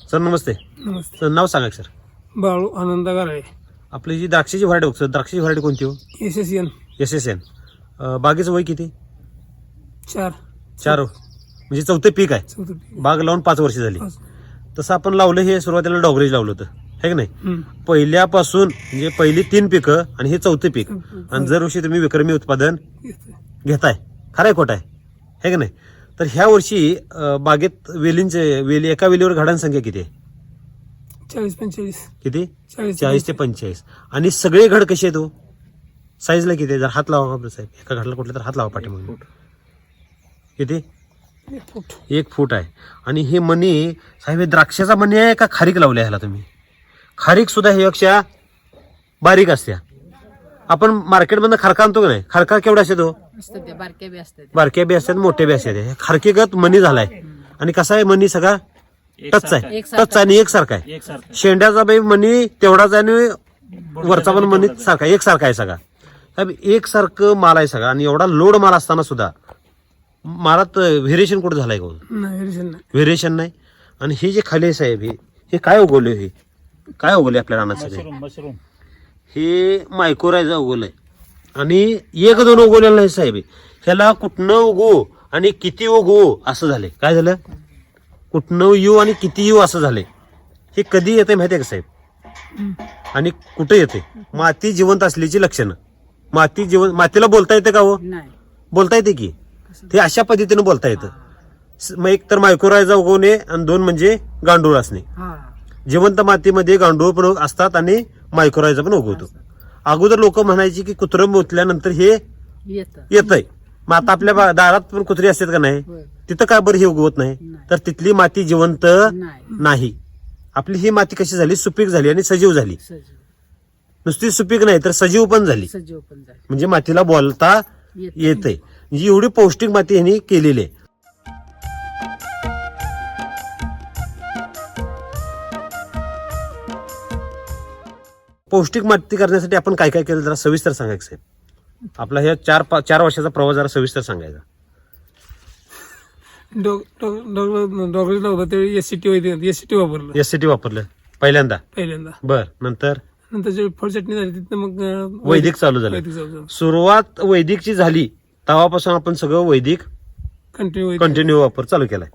Sir नमस्ते. नमस्ते. Sir नाव सांगा sir. Balu आनंद गाराळे. आपली जी द्राक्षाची व्हरायटी सर, द्राक्षाची व्हरायटी कोणती हो? SSN. SSN. बागेचं वय किती? 4 म्हणजे चौथं पीक आहे. चौथं पीक. बाग लावून 5 वर्ष झाली. तसं आपण लावलं हे सुरुवातीला डॉगरेज लावलं होतं है की नाही? पहिल्यापासून म्हणजे पहिली 3 पिकं आणि हे चौथं पीक आणि दरवर्षी तुम्ही विक्रमी उत्पादन घेताय. खरंय खोट आहे है की नाही? तर ह्या वर्षी बागेत वेली एका वेलीवर घडांची संख्या किती आहे? 40-45. किती? 40 ते 45. आणि सगळे घड कसे आहेत हो? साईजला किती आहे? जर हात लावा बरं साहेब, एका घडाला कुठलं तर हात लावा पाठीमागे. किती? 1 फूट. 1 फूट आहे. आणि हे मनी साहेब हे द्राक्षाचा मनी आहे का खारीक लावले ह्याला तुम्ही? खारीक सुद्धा हे पेक्षा बारीक असते. आपण मार्केटमधनं खारका आणतो का नाही? खारका केवढा असते तो? बारक्या बी असतात, मोठ्या बी असतात. खारकेगत मनी झालाय. आणि कसा आहे मनी? सगळा टच आहे, टच आणि एकसारखा आहे. शेंड्याचा बाई मनी तेवढाच आहे आणि वरचा पण मनी सारखा एकसारखा आहे सगळा. साहेब एकसारखं माल आहे सगळा आणि एवढा लोड माल असताना सुद्धा मालात व्हेरिएशन कुठं झालंय का? व्हेरिएशन नाही. आणि हे जे खाली आहे साहेब, हे काय उगवले? हे काय उगवले आपल्या रानात सगळे? हे मायक्रोरायझा उगवलंय. आणि 1-2 उगवलेलं नाही साहेब. ह्याला कुठनं उगवू आणि किती उगवू असं झालंय. काय झालं? कुठनं येऊ आणि किती येऊ असं झालंय. हे कधी येते माहितीये का साहेब? आणि कुठं येते? माती जिवंत असल्याची लक्षणं. मातीला बोलता येते का हो? बोलता येते की. ते अशा पद्धतीने बोलता येतं. मग एक तर मायक्रोरायझा उगवणे आणि 2 म्हणजे गांडूळ असणे. जिवंत मातीमध्ये गांडूळ पण असतात आणि मायक्रोरायझा पण उगवतो. अगोदर लोक म्हणायची की कुत्रं मोतल्यानंतर हे येतंय. मग आता आपल्या दारात पण कुत्री असतात का नाही? तिथं काय बरं हे उगवत नाही? तर तिथली माती जिवंत नाही. आपली ही माती कशी झाली? सुपीक झाली आणि सजीव झाली. नुसती सुपीक नाही तर सजीव पण झाली. म्हणजे मातीला बोलता येते. म्हणजे एवढी पौष्टिक माती ह्यांनी केलेली आहे. पौष्टिक माती करण्यासाठी आपण काय काय केलं जरा सविस्तर सांगायचं साहेब. आपला ह्या 4 वर्षाचा प्रवास जरा सविस्तर सांगायचा. डॉगरेज लावलं त्यावेळी SCT वापरलं. SCT वापरलं पहिल्यांदा. बर. नंतर फळ चटणी झाली तिथं मग वैदिक चालू झालं. सुरुवात वैदिकची झाली तेव्हापासून आपण सगळं वैदिक कंटिन्यू वापर चालू केलाय.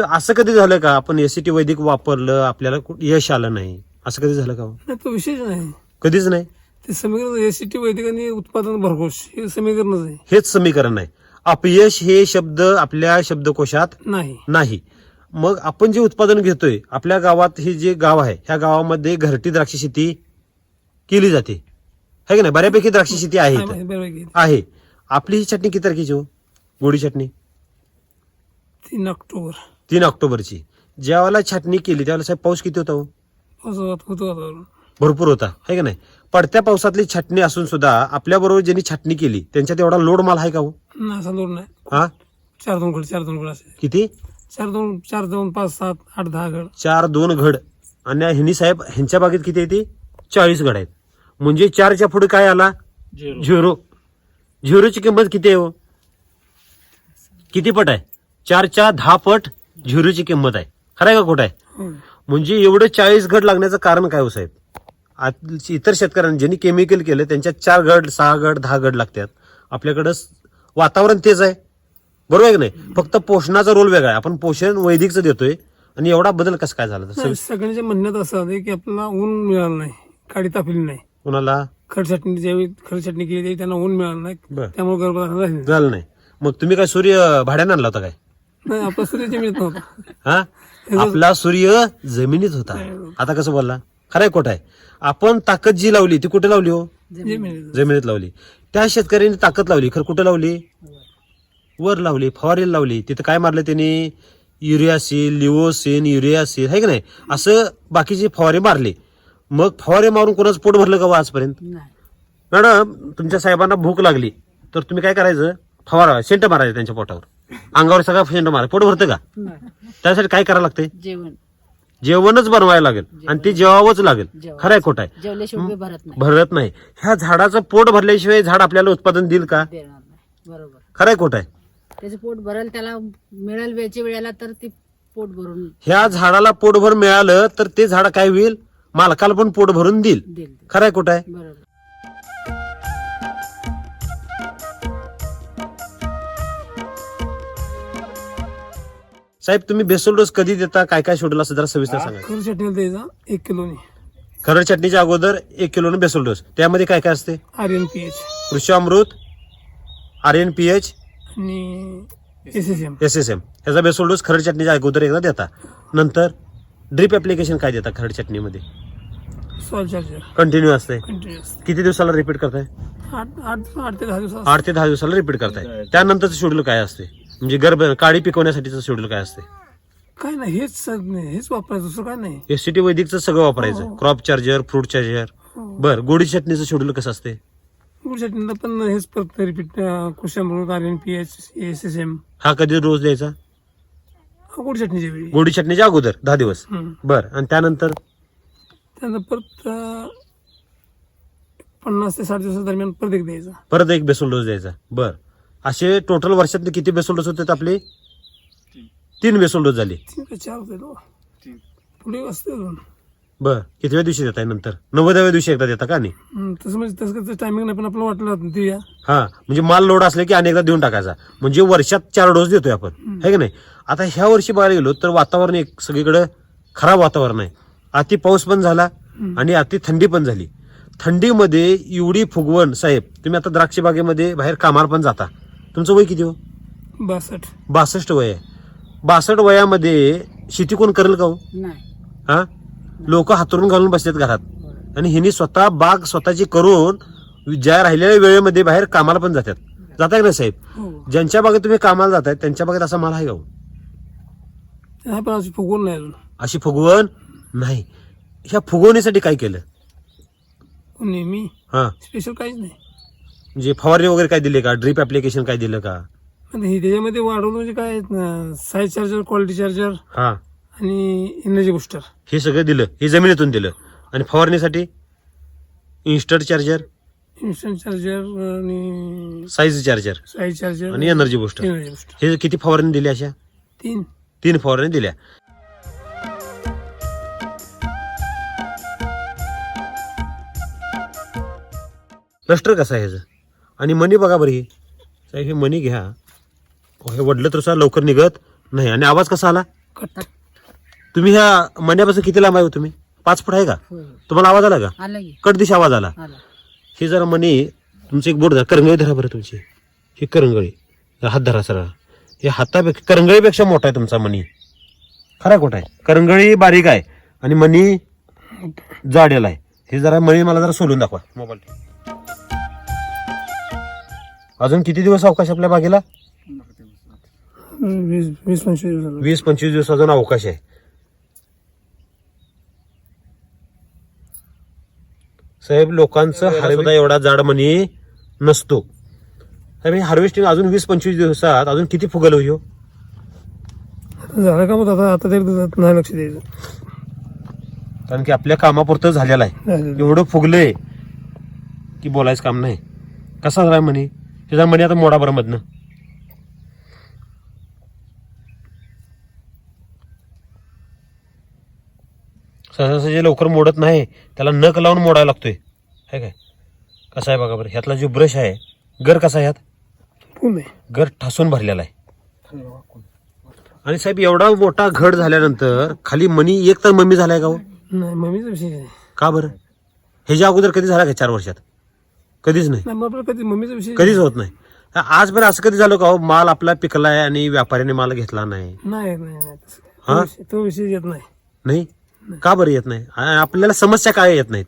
असं कधी झालं का आपण SCT वैदिक वापरलं आपल्याला यश आलं नाही? असं कधी झालं का? तो विशेष नाही, कधीच नाही. ते समीकरण SCT वैदिक आणि उत्पादन भरघोष हे समीकरणच आहे. हेच समीकरण आहे. अपयश हे शब्द आपल्या शब्दकोशात नाही. मग आपण जे उत्पादन घेतोय आपल्या गावात, हे जे गाव आहे ह्या गावामध्ये घरटी द्राक्ष शेती केली जाते है की नाही? बऱ्यापैकी द्राक्ष शेती आहे. आपली ही चटणी किती तारखेची हो? गोडी चटणी 3 ऑक्टोबरची. ज्यावेळेला छाटणी केली त्यावेळेला साहेब पाऊस किती होता हो? भरपूर होता है की नाही? पडत्या पावसातली छाटणी असून सुद्धा आपल्या बरोबर ज्यांनी छाटणी केली त्यांच्यात एवढा लोड माल आहे का हो? लोड नाही. हा 4-2 घड असे. किती? 4-2 5 7 8 10 घड. 4-2 घड. आणि ह्यांनी साहेब ह्यांच्या बागेत किती येते? 40 घड आहेत. म्हणजे 4च्या पुढे काय आला? 0. 0ची किंमत किती आहे हो? किती पट आहे? 4च्या 10 पट 0ची किंमत आहे. खरंय का खोटं आहे? म्हणजे एवढं 40 घड लागण्याचं कारण काय हो साहेब? इतर शेतकऱ्यांनी ज्यांनी केमिकल केलं त्यांच्यात 4 घड 6 घड 10 घड लागतात. आपल्याकडं वातावरण तेच आहे बरोबर आहे की नाही? फक्त पोषणाचा रोल वेगळा आहे. आपण पोषण वैदिकचं देतोय आणि एवढा बदल कसं काय झाला? सगळ्यांच्या म्हणण्यात असं आहे की आपल्याला ऊन मिळालं नाही, काडी तापली नाही. कोणाला? खड चटणी ज्यावेळी खड चटणी केली त्यावेळी त्यांना ऊन मिळालं नाही, त्यामुळे गर्भ झालं नाही. मग तुम्ही काय सूर्य भाड्यानं आणला होता काय? नाही, आपला सूर्य जमिनीत नव्हता. हा आपला सूर्य जमिनीत होता. आता कसं बोलला? खरंय खोट आहे? आपण ताकद जी लावली ती कुठे लावली हो? जमिनीत लावली. त्या शेतकऱ्यांनी ताकद लावली खरं कुठे लावली? वर लावली, फवारीला लावली. तिथं काय मारलं त्यांनी? युरियासील, लिओसिन, युरियासील है की नाही? असं बाकीचे फवारे मारले. मग फवारे मारून कोणाचं पोट भरलं का आजपर्यंत? मॅडम तुमच्या साहेबांना भूक लागली तर तुम्ही काय करायचं? फवारा शेंट मारायचं त्यांच्या पोटावर, अंगावर सगळा शेंट मारायचं. पोट भरतं का? त्यासाठी काय करावं लागतंय? जेवणच बनवायला लागेल आणि ते जेवावंच लागेल. खरंय खोट आहे? भरत नाही. ह्या झाडाचं पोट भरल्याशिवाय झाड आपल्याला उत्पादन देईल का? बरोबर. खरंय खोट आहे? त्याचं पोट भरेल, त्याला मिळेल वेळच्या वेळेला तर ती पोट भरून ह्या झाडाला पोटभर मिळालं तर ते झाड काय होईल, मालकाला पण पोट भरून देईल. देईल. खरंय कुठं आहे? बरोबर. साहेब तुम्ही बेसल डोस कधी देता, काय काय शेड्यूल असं जरा सविस्तर सांगा. खरं चटणीला द्यायचा 1 किलोनी खरड चटणीच्या अगोदर 1 किलोनं बेसल डोस. त्यामध्ये काय काय असते? RNPH कृषी RNPH आणि SSM. SSM ह्याचा बेसल डोस खरड चटणीच्या अगोदर एकदा देता. नंतर ड्रिप ऍप्लिकेशन काय देता खरड चटणीमध्ये? सॉइल चार्जर कंटिन्यू असते. कंटिन्युअस किती दिवसाला रिपीट करताय? 8 ते 10 दिवसात 8 ते 10 दिवसाला रिपीट करताय. त्यानंतरचं शेड्यूल काय असते, म्हणजे काळी पिकवण्यासाठीचं शेड्यूल काय असते? काय नाही, हेच वापरायचं, दुसरं काय नाही. एसटीटी वैदिकचं सगळं वापरायचं. Crop charger, fruit charger. बरं, गोडी चटणीचं शेड्यूल कसं असते? गुड चटणीला पण हेच परत रिपीट कृषामृत RNPH SSM हा कधी रोज द्यायचा? गुड चटणीच्या वेळी. गोडी चटणीच्या अगोदर 10 दिवस. हम्म. बरं, आणि त्यानंतर त्यानंतर परत 50 ते 60 दिवसादरम्यान परत एक द्यायचा. परत एक बेसल डोस द्यायचा. बरं, असे टोटल वर्षात किती बेसल डोस होते आपले? 3 बेसल डोस झाले. 3 का 4 होते तो. पुढे असते अजून. बरं, कितव्या दिवशी देताय नंतर? 90व्या दिवशी एकदा देता का नाही? तसं म्हणजे तसं टायमिंग नाही, पण आपल्याला वाटलं देऊया. हा, म्हणजे माल लोड असले की अनेकदा देऊन टाकायचा, म्हणजे वर्षात 4 डोस देतोय आपण, है की नाही? आता ह्या वर्षी बघायला गेलो तर वातावरण एक सगळीकडे खराब वातावरण आहे. अति पाऊस पण झाला आणि अति थंडी पण झाली. थंडीमध्ये एवढी फुगवण. साहेब तुम्ही आता द्राक्ष बागेमध्ये बाहेर कामाला पण जाता, तुमचं वय किती हो? 62 वय आहे. 62 वयामध्ये शेती कोण करेल का हो? नाही. हा, लोक हातरून घालून बसतात घरात, आणि ह्यांनी स्वतः बाग स्वतःची करून ज्या राहिलेल्या वेळेमध्ये बाहेर कामाला पण जातात. जाताय का नाही साहेब? हो. ज्यांच्या बागेत तुम्ही कामाला जाताय त्यांच्या बागेत असा माल आहे का हो? हा, पण अशी फुगवून नाही अजून. अशी फुगवण नाही. ह्या फुगवणीसाठी काय केलं? नेहमी हा, स्पेशल काहीच नाही. म्हणजे फवारणी वगैरे काय दिले का? ड्रिप ऍप्लिकेशन काय दिलं का? आता हे त्याच्यामध्ये वाढवलं म्हणजे काय, साईज चार्जर, क्वालिटी चार्जर हा, आणि एनर्जी बुस्टर हे सगळं दिलं, हे जमिनीतून दिलं. आणि फवारणीसाठी इन्स्टंट चार्जर, इन्स्टंट चार्जर आणि साईज चार्जर साईज चार्जर आणि एनर्जी बुस्टर. Energy booster. हे किती फवारणी दिल्या? अशा 3 फवारणी दिल्या. लष्टर कसं आहे ह्याचं? आणि मनी बघा बरं, ही साहेब हे मनी घ्या, हे वडलं तर सुद्धा लवकर निघत नाही. आणि आवाज कसा आला? कट. तुम्ही ह्या मण्यापासून किती लांब आहे हो तुम्ही? 5 फूट आहे का? होय. तुम्हाला आवाज आला का? आलं की. कट दिशा आवाज आला. आलं. हे जरा मनी तुमचं एक बोट धरा, करंगळी धरा बरं तुमची. ही करंगळी हात धरा सरळ. हे हातापेक्षा करंगळीपेक्षा मोठा आहे तुमचा मनी. खरा खोटा आहे? करंगळी बारीक आहे आणि मनी जाडेला आहे. हे जरा मनी मला जरा सोलून दाखवा मोबाईल. अजून किती दिवस अवकाश आपल्या बागेला? 20-25 दिवस अजून अवकाश आहे. साहेब लोकांचं हार्वेस्टिंग एवढा जाड मनी नसतो. साहेब हार्वेस्टिंग अजून 20-25 दिवसात अजून किती फुगल हो? झालं का मग आता तरी नाही लक्ष द्यायचं, कारण की आपल्या कामापुरतं झालेलं आहे. एवढं फुगलंय की बोलायचं काम नाही. कसा झालाय मनी? त्याचा मनी आता मोडा बरं मधनं. सहसा जे लवकर मोडत नाही त्याला नख लावून मोडायला लागतोय, है काय? कसा आहे बघा बरं, ह्यातला जो ब्रश आहे, गर कसा आहे? ह्यात पूर्ण आहे. गर ठासून भरलेला आहे. आणि साहेब एवढा मोठा घड झाल्यानंतर खाली मनी एक तर मम्मी झालाय का हो? नाही, मम्मीचा विषय नाही. का बरं? ह्याच्या अगोदर कधी झाला का 4 वर्षात? कधीच नाही. नाही, मग आपलं कधी मम्मीचा विषय कधीच होत नाही. आज पण असं कधी झालं का हो, माल आपला पिकलाय आणि व्यापाऱ्याने माल घेतला नाही? नाही नाही नाही तसं हा? काय. तो विषय येत नाही. नाही. का बरं येत नाही? आपल्याला समस्या काय येत नाहीत?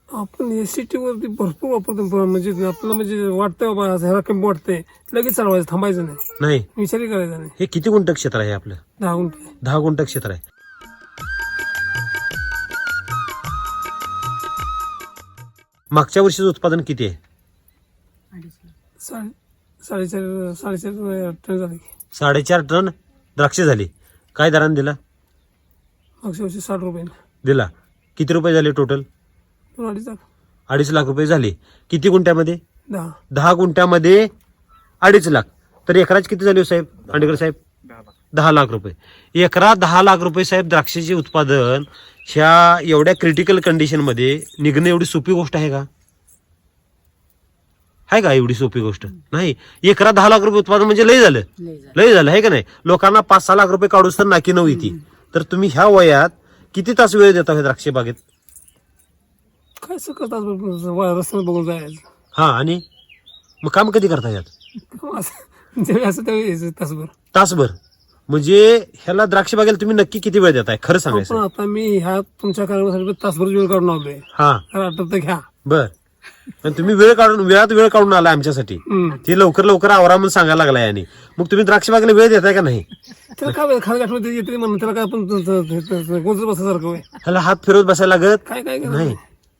आपण एसटी वरती भरपूर वापरतो, म्हणजे आपल्याला म्हणजे वाटतं बाबा ह्याला कमी वाटतंय, लगेच चालवायचं, थांबायचं नाही, नाही. विचारही करायचा नाही. हे किती गुंठ क्षेत्र आहे आपलं? 10 गुंठे. 10 गुंठ क्षेत्र आहे. मागच्या वर्षीचं उत्पादन किती आहे? 4.5 टन झाले. 4.5 टन द्राक्ष झाली. काय दराने दिला? मागच्या वर्षी 60 रुपये दिला. किती रुपये झाले टोटल? 2-2.5 लाख. 2.5 लाख रुपये झाले. किती गुंठ्यामध्ये? 10. 10 गुंठ्यामध्ये 2.5 लाख. तर एकराच किती झाली हो साहेब? खांडेकर साहेब 10 लाख रुपये. एकरा 10 लाख रुपये साहेब द्राक्षाचे उत्पादन ह्या एवढ्या क्रिटिकल कंडिशन मध्ये निघणं एवढी सोपी गोष्ट आहे का? आहे का एवढी सोपी गोष्ट? नाही. एकरा 10 लाख रुपये उत्पादन म्हणजे लय झालं, लय झालं आहे का नाही? लोकांना 5-6 लाख रुपये काढूच तर नाकी नऊ येते. तर तुम्ही ह्या वयात किती तास वेळ देता हे द्राक्ष बागेत? काय सकाळ तास रस्त्याने बघून जायचं. हा, आणि मग काम कधी करता यात? असं ते तासभर. म्हणजे ह्याला द्राक्ष बागेला तुम्ही नक्की किती वेळ देताय खरं पण सांगायचं? आता मी ह्या तुमच्या कार्यक्रमासाठी तासभर वेळ काढून आलोय. हा, आठवत घ्या. बर. पण तुम्ही वेळ काढून आला आमच्यासाठी. ते लवकर लवकर आवरा म्हणून सांगायला लागलाय. आणि मग तुम्ही द्राक्ष बागेला वेळ देताय का नाही? त्याला काय खाली आठवत येते म्हणून त्याला काय आपण गोंजर बसासारखं होय. ह्याला हात फिरवत बसायला लागत काय काय नाही.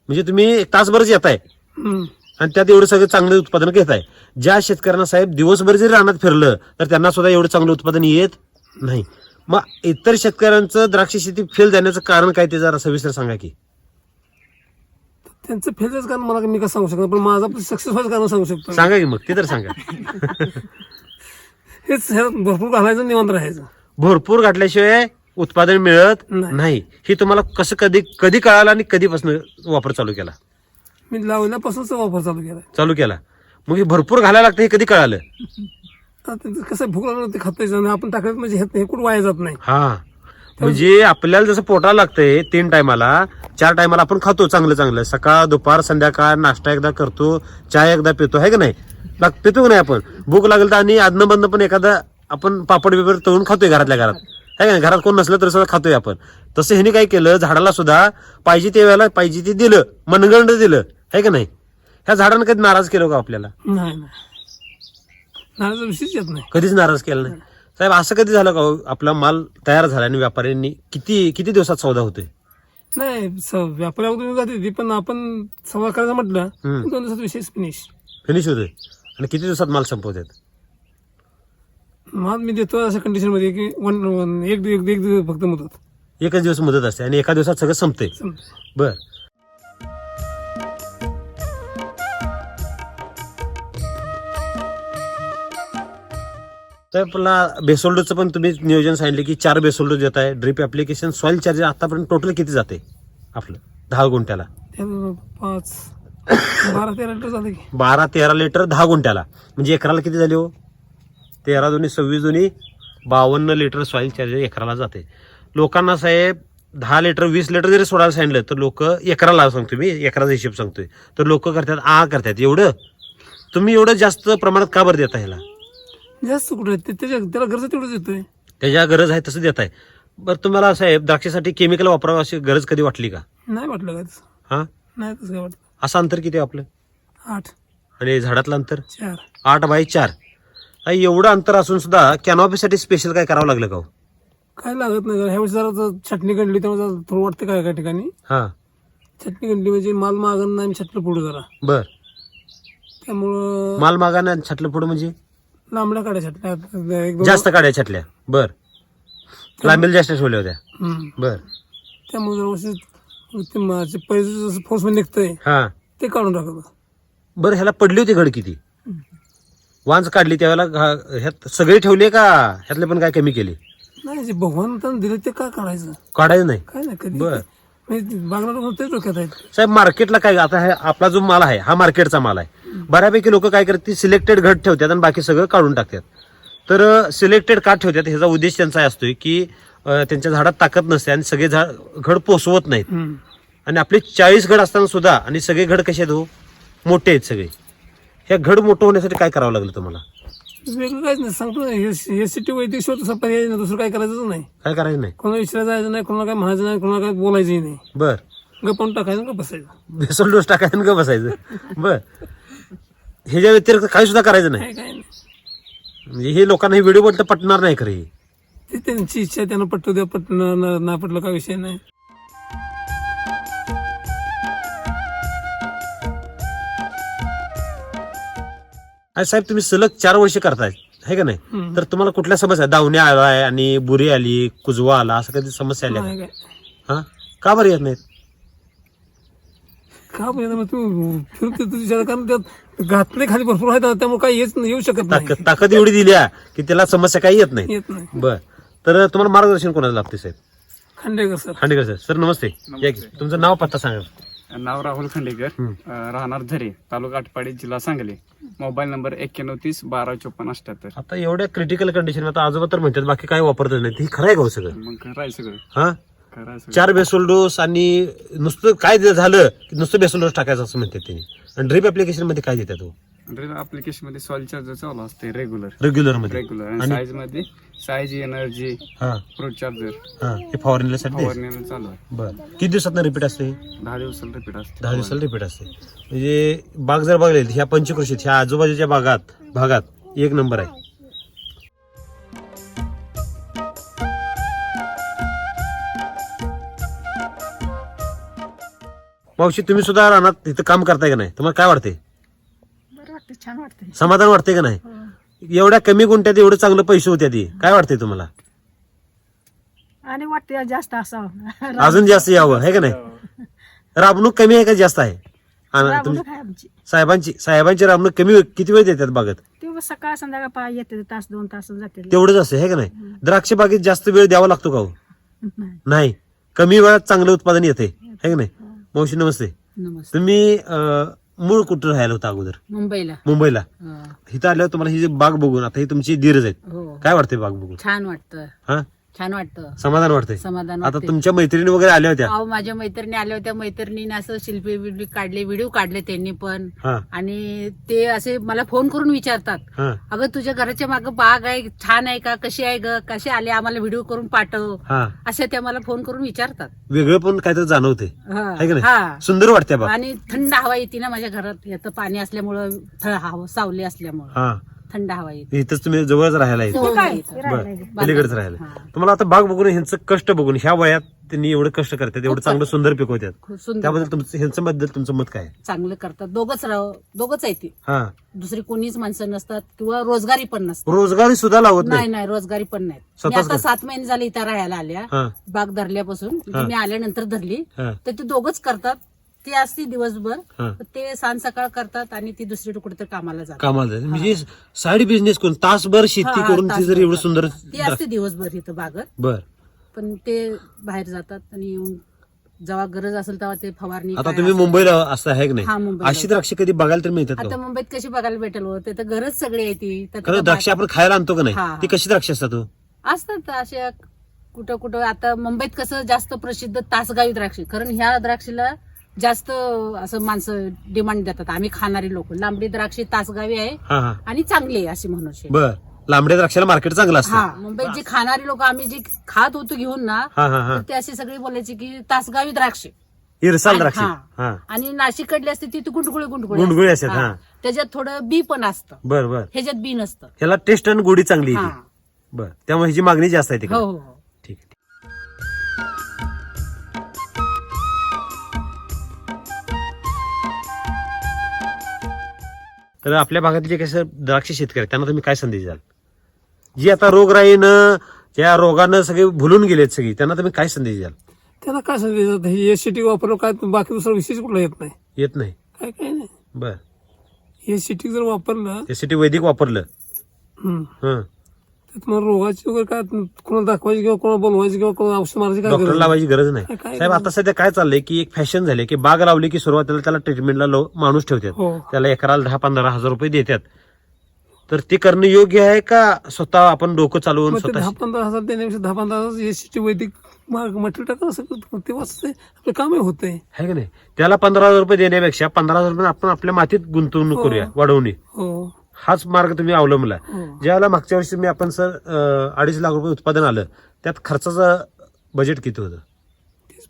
म्हणजे तुम्ही एक तासभरच येताय हम्म. आणि त्यात एवढं सगळं चांगलं उत्पादन घेताय. ज्या शेतकऱ्यांना साहेब दिवसभर जरी रानात फिरलं तर त्यांना सुद्धा एवढं चांगलं उत्पादन येत नाही. मग इतर शेतकऱ्यांचं द्राक्ष शेती फेल जाण्याचं कारण काय ते जरा सविस्तर सांगा की. त्यांचं फेलच कारण मला मी कसं सांगू शकतो, पण माझा सक्सेस व्हायचं कारण सांगू शकतो. सांगा की मग ते तर सांगा. हेच भरपूर घालायचं, निवांत राहायचं. भरपूर घातल्याशिवाय उत्पादन मिळत नाही. नाही. हे तुम्हाला कसं कधी कळालं आणि कधीपासून वापर चालू केला? मी लावल्यापासूनच वापर चालू केला. मग हे भरपूर घालायला लागतं हे कधी कळालं? कसं भूक लागलं ते खातायचं आणि आपण टाकायचं म्हणजे हे कुठं वाया जात नाही. हा, म्हणजे आपल्याला जसं पोटाला लागतंय 3 टायमाला 4 टायमाला आपण खातो चांगलं चांगलं. सकाळ, दुपार, संध्याकाळ नाश्ता एकदा करतो, चाय एकदा पितो, आहे का नाही? पितो का नाही आपण? भूक लागेल तर आणि आदनं बंद पण एखादा आपण पापड बिपड तळून खातोय घरातल्या घरात, आहे का नाही? घरात कोण नसलं तरी सुद्धा खातोय आपण. तसं ह्याने काय केलं, झाडाला सुद्धा पाहिजे ते वेळेला पाहिजे ते दिलं, मनगंड दिलं, आहे का नाही? ह्या झाडानं कधी नाराज केलं का आपल्याला? नाही. नाराज विषयच येत नाही. कधीच नाराज केला नाही. साहेब असं कधी झालं का हो, आपला माल तयार झाला आणि व्यापाऱ्यांनी किती दिवसात सौदा होतोय? नाही, व्यापारी अगोदर जाते ती, पण आपण संवाद करायचं म्हटलं 2 दिवसात विशेष फिनिश होतोय. आणि किती दिवसात माल संपवतात? माल मी देतो अशा कंडिशन मध्ये की एक दिवस फक्त मुदत, एकच दिवस मुदत असते आणि एका दिवसात सगळं संपतंय. बर. तर आपला बेसोल्डोचं पण तुम्ही नियोजन सांगितलं की 4 बेसोल्डो देत आहे. ड्रिप ऍप्लिकेशन, सॉइल चार्जर आतापर्यंत टोटल किती जाते आपलं 10 गुंठ्याला? 12-13 लिटर झाले की. 12-13 लिटर 10 गुंठ्याला. म्हणजे एकराला किती झाले हो? 13 दुनी 26 दुनी 52 लिटर सॉइल चार्जर एकराला जाते. लोकांना साहेब 10 लिटर 20 लिटर जरी सोडायला सांगितलं तर लोक एकराला सांगतो मी, एकराचा हिशोब सांगतोय, तर लोक करतात एवढं. तुम्ही एवढं जास्त प्रमाणात का बरं देता ह्याला? जास्त कुठे त्याला गरज तेवढंच येतोय. त्याच्या गरज आहे तसं देत आहे. बरं, तुम्हाला साहेब द्राक्षासाठी केमिकल वापरावं अशी गरज कधी वाटली का? नाही वाटलं काय तसं. हा, नाही तसं काय वाटलं. असं अंतर किती आहे आपलं? 8 आणि झाडातलं अंतर 4. 8x4. एवढं अंतर असून सुद्धा कॅनॉपीसाठी स्पेशल काय करावं लागलं का? काय लागत नाही. ह्यावेळेस जरा चटणी गंडली तेव्हा थोडं वाटतं काय ठिकाणी. हा, चटणी गंडली म्हणजे माल मागण नाही, छटलं पुढे जरा. बर. त्यामुळं माल मागाना छाटलं पुढं म्हणजे लांबड्या काड्या छटल्या, एकदम जास्त काड्या छाटल्या. बर. लांबीला जास्त ठेवल्या होत्या. बर. त्यामुळे जरा पैसे फोर्स मध्ये निघतंय हा, ते काढून टाकलं. बरं, ह्याला पडली होती घड किती? वांज काढली त्यावेळेला ह्यात सगळे ठेवले का ह्यातले पण काय कमी केले? नाही, जे भगवान दिले ते का काढायचं? काढायचं नाही. काय नाही कधी. बर. बागणार तेच डोक्यात आहेत. साहेब मार्केटला काय, आता आपला जो माल आहे हा मार्केटचा माल आहे. बऱ्यापैकी लोक काय करतात, सिलेक्टेड घट ठेवतात आणि बाकी सगळं काढून टाकतात. तर सिलेक्टेड का ठेवतात ह्याचा उद्देश त्यांचा असतोय की त्यांच्या झाडात ताकद नसते आणि सगळे घड पोसवत नाहीत. आणि आपले 40 घड असताना सुद्धा आणि सगळे घड कसे आहेत हो, मोठे आहेत सगळे. ह्या घड मोठं होण्यासाठी काय करावं लागलं तुम्हाला? वेगळं काहीच नाही, सांगतो ना. हे सिटी वैदिक शिवाय पर्याय नाही, दुसरं काय करायचं नाही. काय करायचं नाही. कोणाला विचारायचं जायचं नाही, कोणाला काय म्हणायचं नाही, कोणाला काय बोलायचंही नाही. बर. गप्पा टाकायचं का बसायचं. बेसल डोस टाकायचं का बसायचं. बर. ह्याच्या व्यतिरिक्त काही सुद्धा करायचं नाही. काय नाही. म्हणजे हे लोकांना हे व्हिडिओ बोलतं पटणार नाही खरं. ते त्यांची इच्छा, त्यांना पटू द्या, पटणं नाही पटलं का विषय नाही. साहेब तुम्ही सलग 4 वर्ष करताय, है का नाही? तर तुम्हाला कुठल्या समस्या, दावण्या आलाय आणि बुरी आली, कुजवा आला, असं कधी समस्या आल्या? नाही काय. हा, का बरं येत नाहीत? का बरं तू फिरते तुझ्या, कारण त्यात घातले खाली भरपूर आहेत त्यामुळे काही येऊ शकत नाही. ताकद एवढी दिल्या की त्याला समस्या काही येत नाही. येत नाही. बर. तर तुम्हाला मार्गदर्शन कोणाला लागते साहेब? खांडेकर सर. खांडेकर साहेब. सर नमस्ते. या की. तुमचं नाव पत्ता सांगा. नाव राहुल खांडेकर, राहणार झरे, तालुका आटपाडी, जिल्हा सांगली. Mobile number 9130125478. आता एवढ्या क्रिटिकल कंडिशन आता आजोबा तर म्हणतात बाकी काय वापरत नाही, हे खरं आहे का हो सगळं? मग खरं सगळं, हा, खरं आहे सगळं. 4 बेसोल डोस आणि नुसतं काय झालं की नुसतं बेसोल डोस टाकायचं असं म्हणतात त्यांनी. आणि ड्रीप ऍप्लिकेशन मध्ये काय देतात हो? ऍप्लिकेशन मध्ये सॉइल चार्जर चालू असते रेग्युलर रेग्युलर आणि साईज मध्ये साईज एनर्जी हा फ्रूट चार्जर हा, हे फवारणीसाठी फवारणी चालू आहे. बर. किती दिवसात रिपीट असते? 10 दिवसाला रिपीट असते. 10 दिवसाला रिपीट असते. म्हणजे बाग जर बघले ह्या पंचकृषीत ह्या आजूबाजूच्या भागात एक नंबर आहे. मावशी तुम्ही सुद्धा रानात इथं काम करताय का नाही? तुम्हाला काय वाटते? बरं वाटतं, छान वाटतंय. समाधान वाटते का नाही? एवढ्या कमी गुंठ्यात एवढं चांगलं पैसे होते ती काय वाटतंय तुम्हाला? आणि वाटतं जास्त असावं. अजून जास्त यावं आहे का नाही? राबणूक कमी आहे का जास्त आहे? आणि राबवणूक तुमची आहे आमची. साहेबांची राबणूक कमी किती वेळ देतात बागत? ते सकाळ संध्याकाळ पाय येते, तास 2 तास जाते. तेवढंच असते आहे का नाही? द्राक्ष बागेत जास्त वेळ द्यावा लागतो का हो? नाही. नाही, कमी वेळात चांगलं उत्पादन येते आहे का नाही? मावशी नमस्ते. नमस्ते. तुम्ही मूळ कुठं राहायला होता अगोदर? मुंबईला. मुंबईला. हा. इथं आल्यावर तुम्हाला ही जी बाग बघून आता ही तुमची धीरज आहेत, हो. काय वाटते बाग बघून? छान वाटतं, हा, छान वाटतं, समाधान वाटतंय. समाधान आता वाटते. तुमच्या मैत्रिणी वगैरे आल्या होत्या? अहो माझ्या मैत्रिणी आल्या होत्या, मैत्रिणीने असं शिल्पी बिल्पी काढले, व्हिडिओ काढले त्यांनी पण. हा आणि ते असे मला फोन करून विचारतात, हा अगं तुझ्या घराच्या मागं बाग आहे, छान आहे का, कशी आहे ग, कसे आले, आम्हाला व्हिडिओ करून पाठव, हा. असे त्या मला फोन करून विचारतात. वेगळं पण काहीतरी जाणवते हा. आहे का नाही? हा. सुंदर वाटते बाग. आणि थंड हवा येते ना माझ्या घरात, येतं पाणी असल्यामुळं, हवा सावली असल्यामुळं हा, थंड हवा येते. इथंच तुम्ही जवळच राहायला येते. हो, काय? इथं. राहिलंय. पलीकडेच राहायला. हा. तुम्हाला आता बाग बघून ह्यांचं कष्ट बघून ह्या वयात त्यांनी एवढं कष्ट करतात, एवढं चांगलं सुंदर पिकवतात, खूप सुंदर, त्याबद्दल ह्यांचं बद्दल तुमचं मत काय? चांगलं करतात. दोघच आहे ती, हा, दुसरी कोणीच माणसं नसतात किंवा रोजगारी पण नसतात. रोजगारी सुद्धा लावत नाही नाही. नाही, रोजगारी पण नाहीत. मी स्वतःच आता कर. 7 महिने झाले इथं राहायला आल्या, हा बाग धरल्यापासून. म्हणजे मी आल्यानंतर धरली, हा तर ते दोघच करतात. ती असती दिवसभर, हा. ते सांज सकाळ करतात आणि ती दुसरी कुठे तर कामाला जातात. कामाला जायचं. म्हणजे साईड बिझनेस करून तासभर शेती हा, करून ती जर तासभर. एवढं सुंदर ती असते दिवसभर इथं बागत, बर. पण ते बाहेर जातात आणि येऊन जेव्हा गरज असेल तेव्हा ते फवारणी आता काय तुम्ही असेल. मुंबईला असं आहे की हा, नाही? मुंबईला. अशी द्राक्ष कधी बघायला तर मिळतात आता का? मुंबईत कशी बघायला भेटेल होते, तर गरज सगळी आहे ती. तर खरं द्राक्ष आपण खायला आणतो का नाही? हा. ती कशी द्राक्ष असतात हो? असतात अशा कुठं कुठं. आता मुंबईत कसं जास्त प्रसिद्ध तासगावी द्राक्ष, कारण ह्या द्राक्षीला जास्त असं माणसं डिमांड देतात. आम्ही खाणारी लोक, लांबडी द्राक्षी तासगावी आहे हा हा, आणि चांगली आहे अशी म्हणून शे. बर. लांबड्या द्राक्षाला मार्केट चांगलं असतं. हा, मुंबईत जे खाणारी लोक आम्ही जे खात होतो घेऊन ना, हा हा हा, तर ते अशी सगळी बोलायची की तासगावी द्राक्ष. इरसाल द्राक्ष. हा. हा, आणि नाशिकडली असते ती गुंडगुळी गुंडगुळी असतात, हा. त्याच्यात थोडं बी पण असतं, बर बर. ह्याच्यात बी नसतं. ह्याला टेस्ट आणि गोडी चांगली हा. येते. बर, त्यामुळे ह्याची मागणी जास्त आहे हो तिकडे. हो हो. ठीक आहे. तर आपल्या भागातले जे कसं द्राक्ष शेतकरी आहेत, त्यांना तुम्ही काय संदेश द्याल? जी आता रोगराईनं त्या रोगानं सगळे भुलून गेलेत सगळी, त्यांना तुम्ही काय संदेश द्याल? त्याला काय सांगायचं, हे एससीटी वापरलं काय बाकी दुसरा विशेष कुठला येत नाही, येत नाही. काय नाही. बर. एससीटी जर वापरलं त्यासाठी वैदिक वापरलं. हं, हं. तर तुम्हाला रोगाची वगैरे काय कोणाला दाखवायची किंवा कोणाला बोलवायची किंवा कोणाला औषध मारायची काय डॉक्टर गरज लावायची गरज नाही. काय साहेब आता सध्या काय चाललंय की एक फॅशन झाले की बाग लावली की सुरुवातीला त्याला ट्रीटमेंटला माणूस ठेवतात, हो. त्याला एकराला 10-15 हजार रुपये देतात. तर ते करणं योग्य आहे का स्वतः आपण डोकं चालवून मग ते स्वतः? 10-15 हजार देण्यापेक्षा 10-15 हजार एससीटी वैदिक मटेरियल टाका, सगळं ते वाचते, आपलं कामही होतंय. आहे का नाही? त्याला 15,000 रुपये देण्यापेक्षा 15,000 रुपये आपण आपल्या मातीत गुंतवणूक करूया, वाढवणे. हो हाच मार्ग तुम्ही अवलंबला. हो. ज्यावेळेला मागच्या वर्षी मी आपण सर 2.5 लाख रुपये उत्पादन आलं, त्यात खर्चाचं बजेट किती होतं?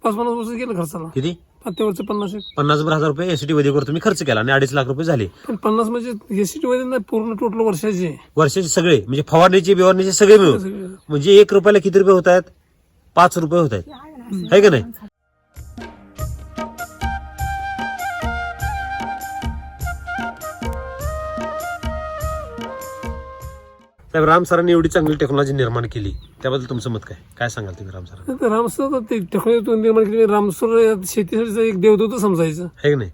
5-50 वर्ष गेलं खर्चाला, किती? त्यावरचं 50. 50,000 रुपये एसटी वैदिकवर तुम्ही खर्च केला आणि 2.5 लाख रुपये झाले. पण 50 म्हणजे एससीटी वैदिक नाही, पूर्ण टोटल वर्षाचे वर्षाचे सगळे म्हणजे फवारणीचे बिवारणीचे सगळे मिळून म्हणजे 1 रुपयाला किती रुपये होत आहेत? 5 रुपये होत आहेत, आहे का नाही? साहेब, राम सरांनी एवढी चांगली टेक्नॉलॉजी निर्माण केली, त्याबद्दल तुमचं मत काय? काय सांगाल तुम्ही राम सरांना? रामसर ते टेक्नॉलॉजी निर्माण केली. रामसर शेतीसाठी एक देवदूत समजायचं. आहे का नाही?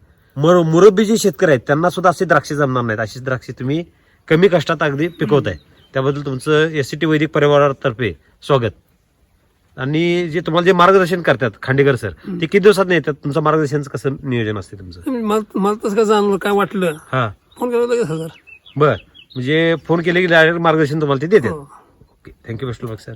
मुरब्बी जे शेतकरी आहेत त्यांना सुद्धा असे द्राक्षे जमणार नाहीत. अशी द्राक्षे तुम्ही कमी कष्टात अगदी पिकवताय, त्याबद्दल तुमचं एससीटी वैदिक परिवारातर्फे स्वागत. आणि जे तुम्हाला जे मार्गदर्शन करतात खांडेकर सर ते किती दिवसात येतात? तुमचं मार्गदर्शनचं कसं नियोजन असते तुमचं? मला तसं काय जाणवलं काय वाटलं हा फोन करायला लगेच हजार. बर, म्हणजे फोन केले की डायरेक्ट मार्गदर्शन तुम्हाला ते देतात. हो. Okay, thank you best of luck sir.